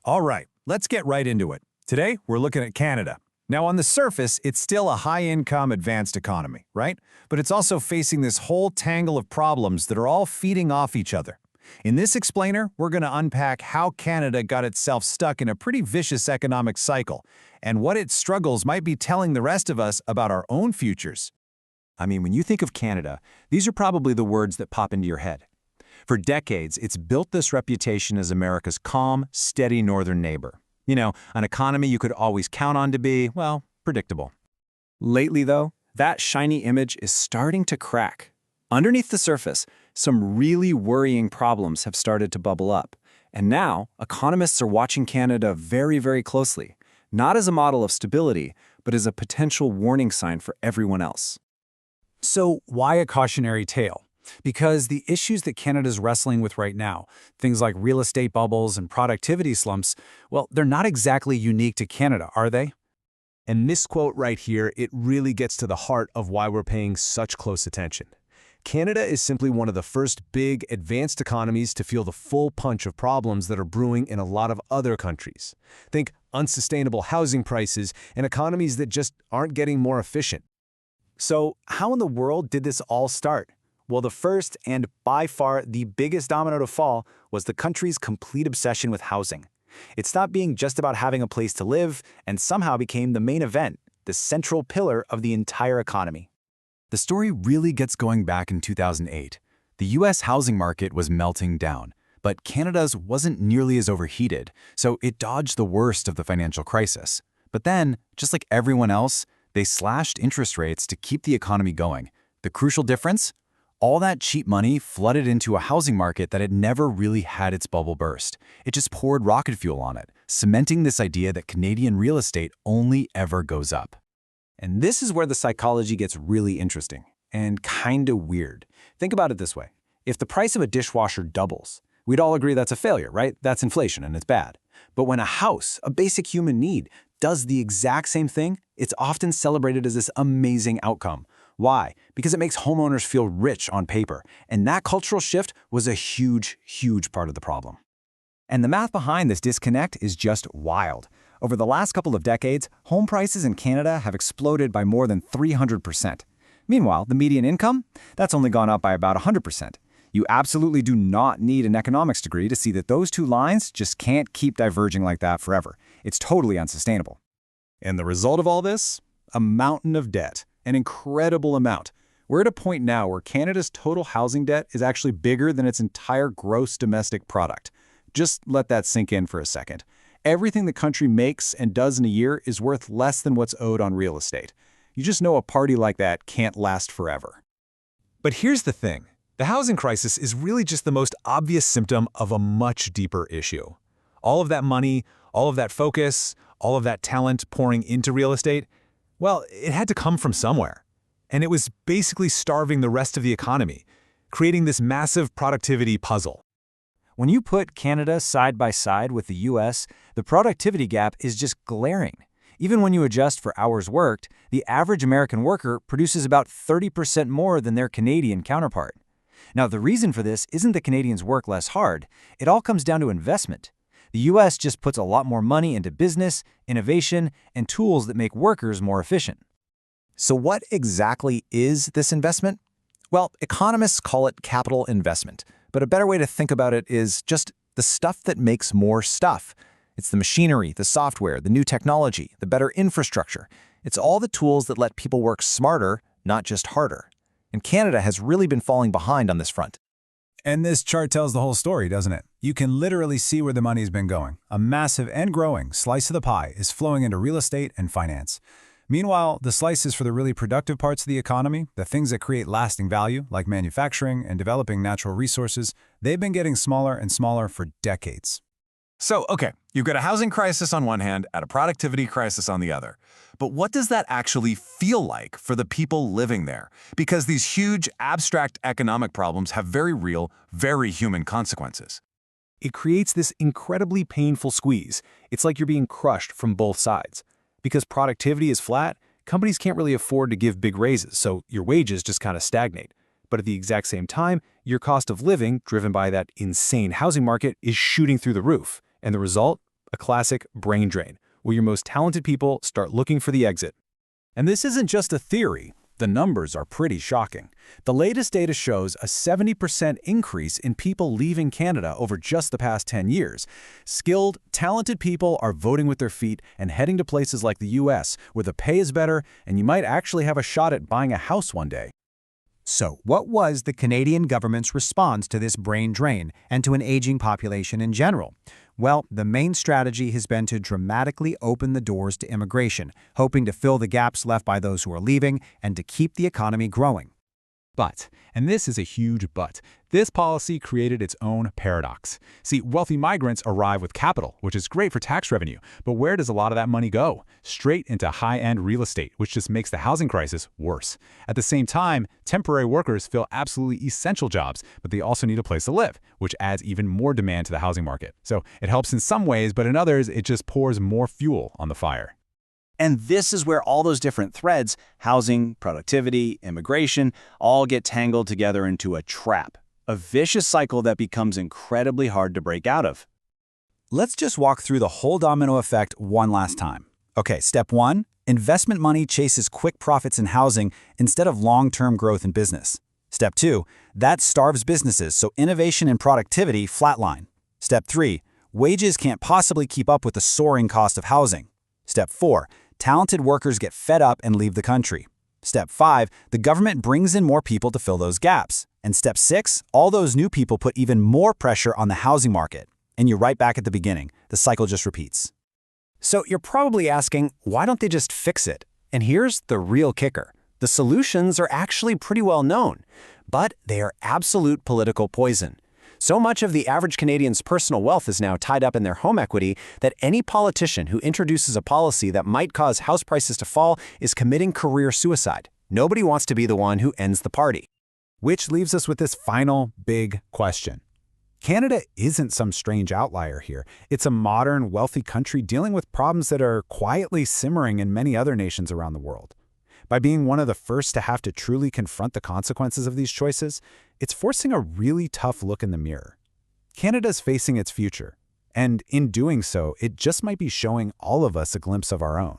All right, let's get right into it. Today, we're looking at Canada. Now, on the surface, it's still a high-income, advanced economy, right? But it's also facing this whole tangle of problems that are all feeding off each other. In this explainer, we're going to unpack how Canada got itself stuck in a pretty vicious economic cycle, and what its struggles might be telling the rest of us about our own futures. I mean, when you think of Canada, these are probably the words that pop into your head. For decades, it's built this reputation as America's calm, steady northern neighbor. You know, an economy you could always count on to be, well, predictable. Lately, though, that shiny image is starting to crack. Underneath the surface, some really worrying problems have started to bubble up. And now, economists are watching Canada very, very closely, not as a model of stability, but as a potential warning sign for everyone else. So why a cautionary tale? Because the issues that Canada's wrestling with right now, things like real estate bubbles and productivity slumps, well, they're not exactly unique to Canada, are they? And this quote right here, it really gets to the heart of why we're paying such close attention. Canada is simply one of the first big, advanced economies to feel the full punch of problems that are brewing in a lot of other countries. Think unsustainable housing prices and economies that just aren't getting more efficient. So how in the world did this all start? Well, the first and by far the biggest domino to fall was the country's complete obsession with housing. It stopped being just about having a place to live and somehow became the main event, the central pillar of the entire economy. The story really gets going back in 2008. The U.S. housing market was melting down, but Canada's wasn't nearly as overheated, so it dodged the worst of the financial crisis. But then, just like everyone else, they slashed interest rates to keep the economy going. The crucial difference? All that cheap money flooded into a housing market that had never really had its bubble burst. It just poured rocket fuel on it, cementing this idea that Canadian real estate only ever goes up. And this is where the psychology gets really interesting and kinda weird. Think about it this way. If the price of a dishwasher doubles, we'd all agree that's a failure, right? That's inflation and it's bad. But when a house, a basic human need, does the exact same thing, it's often celebrated as this amazing outcome. Why? Because it makes homeowners feel rich on paper. And that cultural shift was a huge, huge part of the problem. And the math behind this disconnect is just wild. Over the last couple of decades, home prices in Canada have exploded by more than 300%. Meanwhile, the median income? That's only gone up by about 100%. You absolutely do not need an economics degree to see that those two lines just can't keep diverging like that forever. It's totally unsustainable. And the result of all this? A mountain of debt. An incredible amount. We're at a point now where Canada's total housing debt is actually bigger than its entire gross domestic product. Just let that sink in for a second. Everything the country makes and does in a year is worth less than what's owed on real estate. You just know a party like that can't last forever. But here's the thing. The housing crisis is really just the most obvious symptom of a much deeper issue. All of that money, all of that focus, all of that talent pouring into real estate, well, it had to come from somewhere. And it was basically starving the rest of the economy, creating this massive productivity puzzle. When you put Canada side by side with the US, the productivity gap is just glaring. Even when you adjust for hours worked, the average American worker produces about 30% more than their Canadian counterpart. Now, the reason for this isn't that Canadians work less hard. It all comes down to investment. The US just puts a lot more money into business, innovation, and tools that make workers more efficient. So what exactly is this investment? Well, economists call it capital investment, but a better way to think about it is just the stuff that makes more stuff. It's the machinery, the software, the new technology, the better infrastructure. It's all the tools that let people work smarter, not just harder. And Canada has really been falling behind on this front. And this chart tells the whole story, doesn't it? You can literally see where the money's been going. A massive and growing slice of the pie is flowing into real estate and finance. Meanwhile, the slices for the really productive parts of the economy, the things that create lasting value, like manufacturing and developing natural resources, they've been getting smaller and smaller for decades. So, okay, you've got a housing crisis on one hand and a productivity crisis on the other. But what does that actually feel like for the people living there? Because these huge, abstract economic problems have very real, very human consequences. It creates this incredibly painful squeeze. It's like you're being crushed from both sides. Because productivity is flat, companies can't really afford to give big raises, so your wages just kind of stagnate. But at the exact same time, your cost of living, driven by that insane housing market, is shooting through the roof. And the result? a classic brain drain, where your most talented people start looking for the exit. And this isn't just a theory. The numbers are pretty shocking. The latest data shows a 70% increase in people leaving Canada over just the past 10 years. Skilled, talented people are voting with their feet and heading to places like the US, where the pay is better and you might actually have a shot at buying a house one day. So, what was the Canadian government's response to this brain drain and to an aging population in general? Well, the main strategy has been to dramatically open the doors to immigration, hoping to fill the gaps left by those who are leaving and to keep the economy growing. But, and this is a huge but, this policy created its own paradox. See, wealthy migrants arrive with capital, which is great for tax revenue, but where does a lot of that money go? Straight into high-end real estate, which just makes the housing crisis worse. At the same time, temporary workers fill absolutely essential jobs, but they also need a place to live, which adds even more demand to the housing market. So it helps in some ways, but in others, it just pours more fuel on the fire. And this is where all those different threads, housing, productivity, immigration, all get tangled together into a trap, a vicious cycle that becomes incredibly hard to break out of. Let's just walk through the whole domino effect one last time. Okay, step 1, investment money chases quick profits in housing instead of long-term growth in business. Step 2, that starves businesses, so innovation and productivity flatline. Step 3, wages can't possibly keep up with the soaring cost of housing. Step 4, talented workers get fed up and leave the country. Step 5, the government brings in more people to fill those gaps. And step 6, all those new people put even more pressure on the housing market. And you're right back at the beginning. The cycle just repeats. So you're probably asking, why don't they just fix it? And here's the real kicker. The solutions are actually pretty well known, but they are absolute political poison. So much of the average Canadian's personal wealth is now tied up in their home equity that any politician who introduces a policy that might cause house prices to fall is committing career suicide. Nobody wants to be the one who ends the party. Which leaves us with this final big question. Canada isn't some strange outlier here. It's a modern, wealthy country dealing with problems that are quietly simmering in many other nations around the world. By being one of the first to have to truly confront the consequences of these choices, it's forcing a really tough look in the mirror. Canada's facing its future, and in doing so, it just might be showing all of us a glimpse of our own.